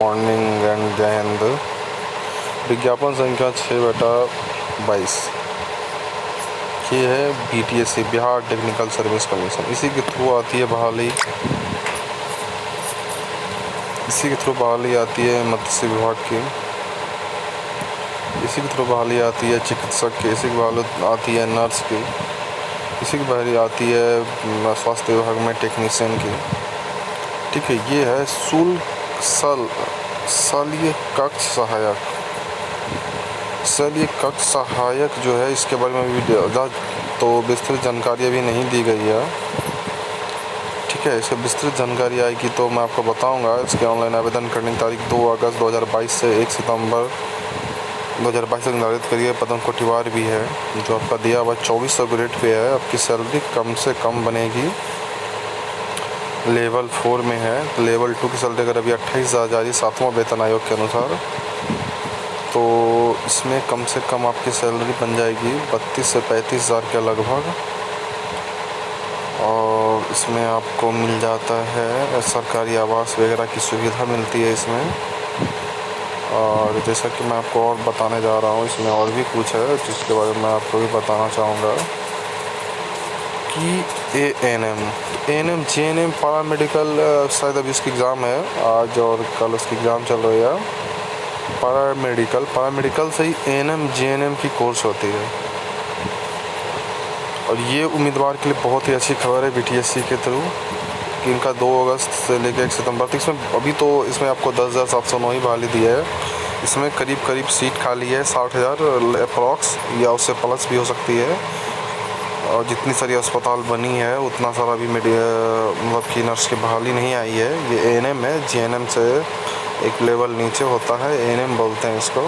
Morning and जय हिंद। विज्ञापन संख्या 6/22 ये है BTSC, Bihar technical service commission. इसी के थ्रू आती है बहाली, आती है मत्स्य विभाग की, इसी के थ्रू बहाली आती है चिकित्सक की, इसी की बहाली आती है नर्स की, इसी की बहाली आती है स्वास्थ्य विभाग में टेक्नीशियन की। ठीक है, ये है शुल्क सलीय कक्ष सहायक जो है, इसके बारे में भी तो विस्तृत जानकारी अभी नहीं दी गई है। ठीक है, इसकी विस्तृत जानकारी आएगी तो मैं आपको बताऊंगा। इसके ऑनलाइन आवेदन करने की तारीख 2 अगस्त 2022 से 1 सितंबर 2022 तक निर्धारित करिए। पदम कोटिवार भी है जो आपका दिया हुआ 2400 ग्रेड पे है। आपकी सैलरी कम से कम बनेगी, लेवल 4 में है। लेवल 2 की सैलरी अगर अभी 28,000 जा रही 7वां वेतन आयोग के अनुसार, तो इसमें कम से कम आपकी सैलरी बन जाएगी 32 से 35,000 के लगभग। और इसमें आपको मिल जाता है सरकारी आवास वगैरह की सुविधा मिलती है इसमें। और जैसा कि मैं आपको और बताने जा रहा हूँ, इसमें और भी कुछ है जिसके बारे में मैं आपको भी बताना चाहूँगा कि ANM JNM पैरामेडिकल, शायद अभी इसकी एग्ज़ाम है, आज और कल उसकी एग्ज़ाम चल रही है। पैरामेडिकल से ही ANM JNM की कोर्स होती है। और ये उम्मीदवार के लिए बहुत ही अच्छी खबर है BTSC के थ्रू कि इनका 2 अगस्त से लेकर 1 सितंबर तक, इसमें अभी तो इसमें आपको 10,709 ही बहाली दी है। इसमें करीब सीट खाली है 60,000 अप्रॉक्स, या उससे प्लस भी हो सकती है। और जितनी सारी अस्पताल बनी है उतना सारा भी मतलब कि नर्स की बहाली नहीं आई है। ये ANM है, JNM से एक लेवल नीचे होता है, ANM बोलते हैं इसको।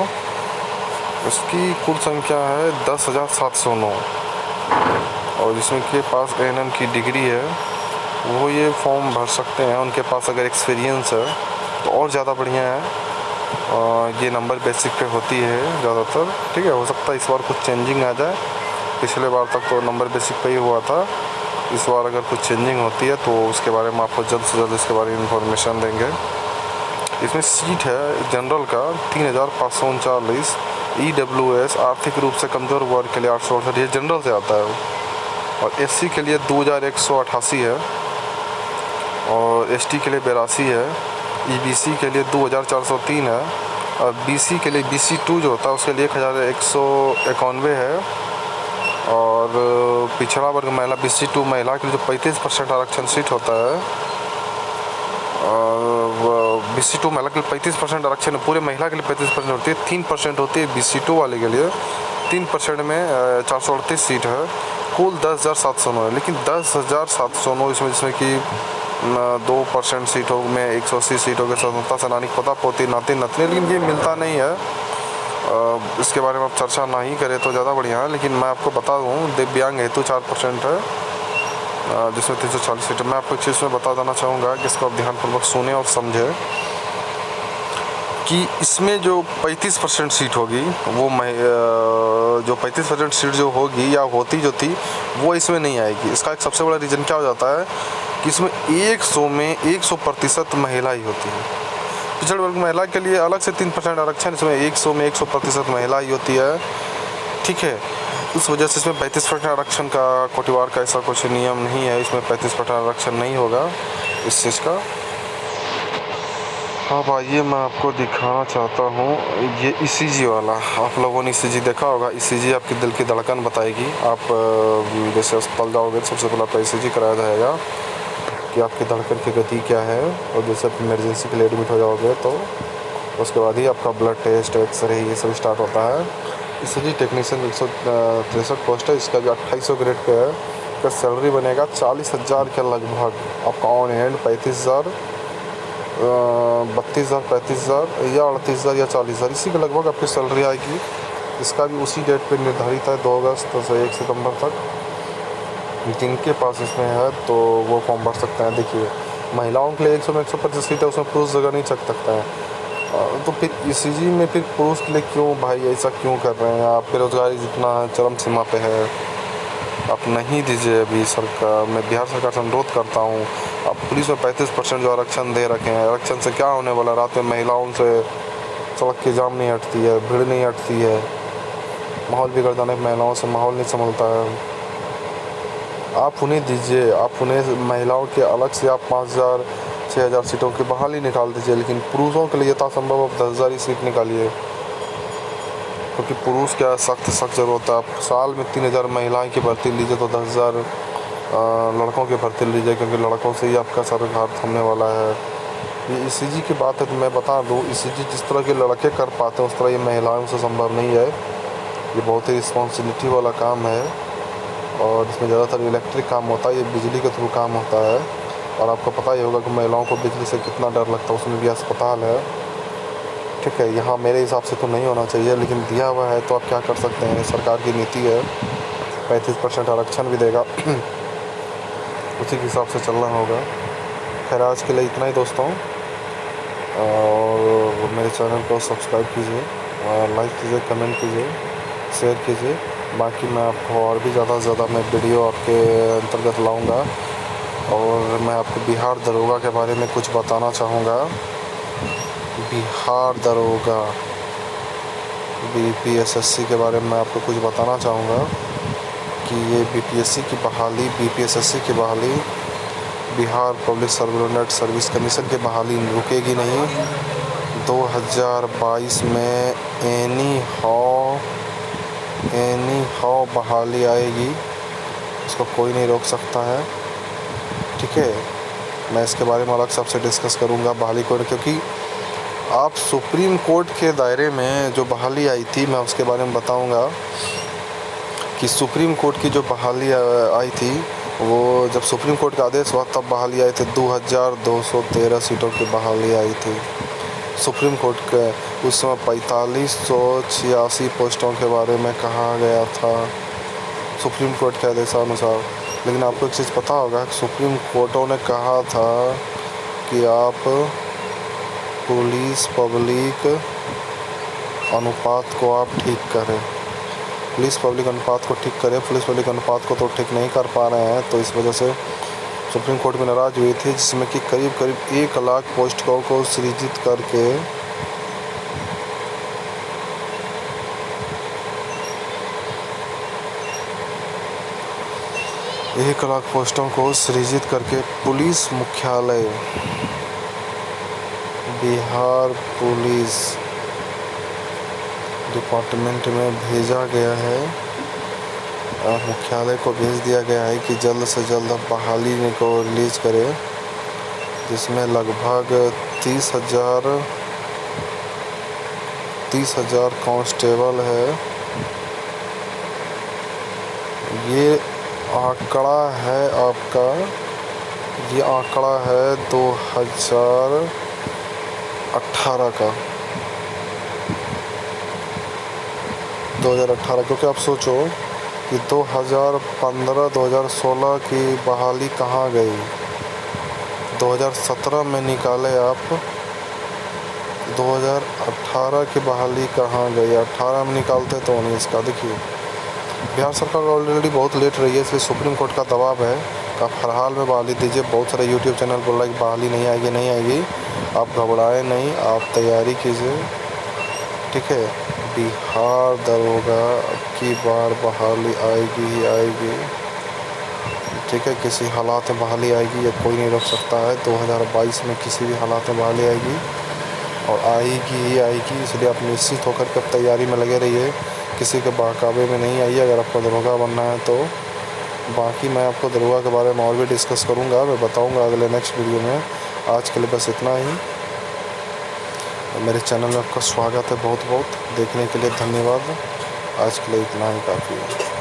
इसकी कुल संख्या है 10,709। और जिसमें के पास ANM की डिग्री है वो ये फॉर्म भर सकते हैं। उनके पास अगर एक्सपीरियंस है तो और ज़्यादा बढ़िया है। ये नंबर बेसिक पे होती है ज़्यादातर। ठीक है, हो सकता है इस बार कुछ चेंजिंग आ जाए। पिछले बार तक तो नंबर बेसिक पे ही हुआ था। इस बार अगर कुछ चेंजिंग होती है तो उसके बारे में आपको जल्द से जल्द इसके बारे में इंफॉर्मेशन देंगे। इसमें सीट है जनरल का 3,539, EWS आर्थिक रूप से कमज़ोर वर्ग के लिए 868, ये जनरल से आता है। और SC के लिए 2,188 है, और ST के लिए 82 है, EBC के लिए 2,403 है, और BC के लिए BC2 जो होता है उसके लिए 1,191 है। और पिछड़ा वर्ग महिला BC2 महिला के लिए जो 35% आरक्षण सीट होता है, और BC2 महिला के लिए 35% आरक्षण, पूरे महिला के लिए 35% होती है, 3% होती है BC2 वाले के लिए। 3% में 438 सीट है। कुल 10,709 है, लेकिन 10,709 इसमें जिसमें कि 2% सीटों में 180 सीटों के स्वतंत्रता सेनानी पता पोती नाती नतनी, लेकिन ये मिलता नहीं है। इसके बारे में आप चर्चा ना ही करें तो ज़्यादा बढ़िया है। लेकिन मैं आपको बता दूँ, दिव्यांग हेतु 4% है, जिसमें 340 सीट। मैं आपको एक चीज़ में बता देना चाहूँगा कि इसको आप ध्यानपूर्वक सुने और समझें कि इसमें जो 35% सीट होगी वो जो 35% सीट जो होगी या होती जो थी वो इसमें नहीं आएगी। इसका एक सबसे बड़ा रीज़न क्या हो जाता है कि इसमें 100 में 100% महिला ही होती है। पिछड़े वर्ग महिला के लिए अलग से 3% आरक्षण, इसमें 100 में 100% महिला ही होती है। ठीक है, इस वजह से इसमें 35% आरक्षण का कोटिवार का ऐसा कुछ नियम नहीं है। इसमें 35% आरक्षण नहीं होगा इस चीज़ का। अब आइए मैं आपको दिखाना चाहता हूँ ये ECG वाला। आप लोगों ने ECG देखा होगा। ECG आपकी दिल की धड़कन बताएगी। आप जैसे अस्पताल जाओगे तो सबसे पहले आपका ECG कराया जाएगा कि आपकी धड़कन की गति क्या है। और जैसे आप इमरजेंसी के लिए एडमिट हो जाओगे तो उसके बाद ही आपका ब्लड टेस्ट, एक्सरे, ये सब स्टार्ट होता है। ECG टेक्नीशियन 163 पोस्ट है। इसका भी 2800 ग्रेड पे है। इसका सैलरी बनेगा 40,000 के लगभग। आपका ऑन हैंड 35,000, 32,000, 35,000 या 38,000 या 40,000 इसी के लगभग आपकी सैलरी आएगी। इसका भी उसी डेट पे निर्धारित है 2 अगस्त से 1 सितंबर तक। जिनके पास इसमें है तो वो फॉर्म भर सकते हैं। देखिए, महिलाओं के लिए 100 में 125 सीट है, उसमें पुरुष जगह नहीं चक सकता है। तो फिर ECG में फिर पुरुष के लिए क्यों भाई ऐसा क्यों कर रहे हैं आप? बेरोजगारी जितना चरम सीमा पे है, आप नहीं दीजिए अभी। सरकार, मैं बिहार सरकार से अनुरोध करता हूँ, अब पुलिस में 35% जो आरक्षण दे रखे हैं, आरक्षण से क्या होने वाला? रात में महिलाओं से सड़क की जाम नहीं हटती है, भीड़ नहीं हटती है, माहौल बिगड़ जाने पर महिलाओं से माहौल नहीं संभलता है। आप उन्हें दीजिए, आप उन्हें महिलाओं के अलग से आप 5000 6000 सीटों की बहाली निकाल दीजिए, लेकिन पुरुषों के लिए यथासंभव आप 10,000 ही सीट निकालिए, क्योंकि पुरुष क्या सख्त ज़रूरत है। आप साल में 3000 महिलाएं की भर्ती लीजिए तो 10,000 लड़कों की भर्ती लीजिए, क्योंकि लड़कों से ही आपका सरकार थमने वाला है। ये ईसीजी की बात है तो मैं बता दूं, ईसीजी जिस तरह के लड़के कर पाते हैं उस तरह ये महिलाओं से संभव नहीं है। ये बहुत ही रिस्पॉन्सिबिलिटी वाला काम है और इसमें ज़्यादातर इलेक्ट्रिक काम होता है, ये बिजली के थ्रू काम होता है। और आपको पता ही होगा कि महिलाओं को बिजली से कितना डर लगता है, उसमें भी अस्पताल है। ठीक है, यहाँ मेरे हिसाब से तो नहीं होना चाहिए, लेकिन दिया हुआ है तो आप क्या कर सकते हैं, सरकार की नीति है। 35% आरक्षण भी देगा उसी के हिसाब से चलना होगा। खैर आज के लिए इतना ही दोस्तों, और मेरे चैनल को सब्सक्राइब कीजिए, लाइक कीजिए, कमेंट कीजिए, शेयर कीजिए। बाकी मैं आपको और भी ज़्यादा से ज़्यादा मैं वीडियो आपके अंतर्गत लाऊंगा, और मैं आपको बिहार दरोगा के बारे में कुछ बताना चाहूँगा। बिहार दरोगा बीपीएसएससी के बारे में मैं आपको कुछ बताना चाहूँगा कि ये बीपीएससी की बहाली, बीपीएसएससी की बहाली, बिहार पब्लिक सर्विस कमीशन की बहाली रुकेगी नहीं। 2022 में एनी हाउ बहाली आएगी, इसको कोई नहीं रोक सकता है। ठीक है, मैं इसके बारे में अलग से आपसे डिस्कस करूँगा बहाली को, क्योंकि आप सुप्रीम कोर्ट के दायरे में जो बहाली आई थी मैं उसके बारे में बताऊँगा कि सुप्रीम कोर्ट की जो बहाली आई थी, वो जब सुप्रीम कोर्ट का आदेश हुआ तब बहाली आई थी। 2213 सीटों की बहाली आई थी सुप्रीम कोर्ट के। उस समय 4586 पोस्टों के बारे में कहा गया था सुप्रीम कोर्ट के आदेशानुसार। लेकिन आपको एक चीज़ पता होगा, सुप्रीम कोर्टों ने कहा था कि आप पुलिस पब्लिक अनुपात को आप ठीक करें, पुलिस पब्लिक अनुपात को ठीक करें। पुलिस पब्लिक अनुपात को तो ठीक नहीं कर पा रहे हैं, तो इस वजह से सुप्रीम कोर्ट में नाराज़ हुई थी, जिसमें कि करीब 1 लाख पोस्टों को सृजित करके 1 लाख पोस्टों को सृजित करके पुलिस मुख्यालय, बिहार पुलिस डिपार्टमेंट में भेजा गया है, मुख्यालय को भेज दिया गया है कि जल्द से जल्द बहाली को रिलीज़ करे, जिसमें लगभग 30,000 कांस्टेबल है। ये आंकड़ा है आपका, ये आंकड़ा है 2018 का, 2018। क्योंकि आप सोचो कि 2015-2016 की बहाली कहाँ गई, 2017 में निकाले आप, 2018 की बहाली कहाँ गई, 18 में निकालते तो नहीं। इसका देखिए, बिहार सरकार ऑलरेडी बहुत लेट रही है, इसलिए सुप्रीम कोर्ट का दबाव है कि आप हर हाल में बहाली दीजिए। बहुत सारे यूट्यूब चैनल बोल रहा है कि बहाली नहीं आएगी। आप घबराए नहीं, आप तैयारी कीजिए। ठीक है, बिहार दरोगा अब की बार बहाली आएगी ही आएगी। ठीक है, किसी हालात में बहाली आएगी, ये कोई नहीं रोक सकता है। 2022 में किसी भी हालात में बहाली आएगी और आएगी ही आएगी, इसलिए आप निश्चित होकर के तैयारी में लगे रहिए। किसी के बहकावे में नहीं आइए अगर आपको दरोगा बनना है तो। बाकी मैं आपको दरोगा के बारे में और भी डिस्कस करूँगा, मैं बताऊँगा अगले नेक्स्ट वीडियो में। आज के लिए बस इतना ही। मेरे चैनल में आपका स्वागत है, बहुत बहुत देखने के लिए धन्यवाद। आज के लिए इतना ही काफ़ी है।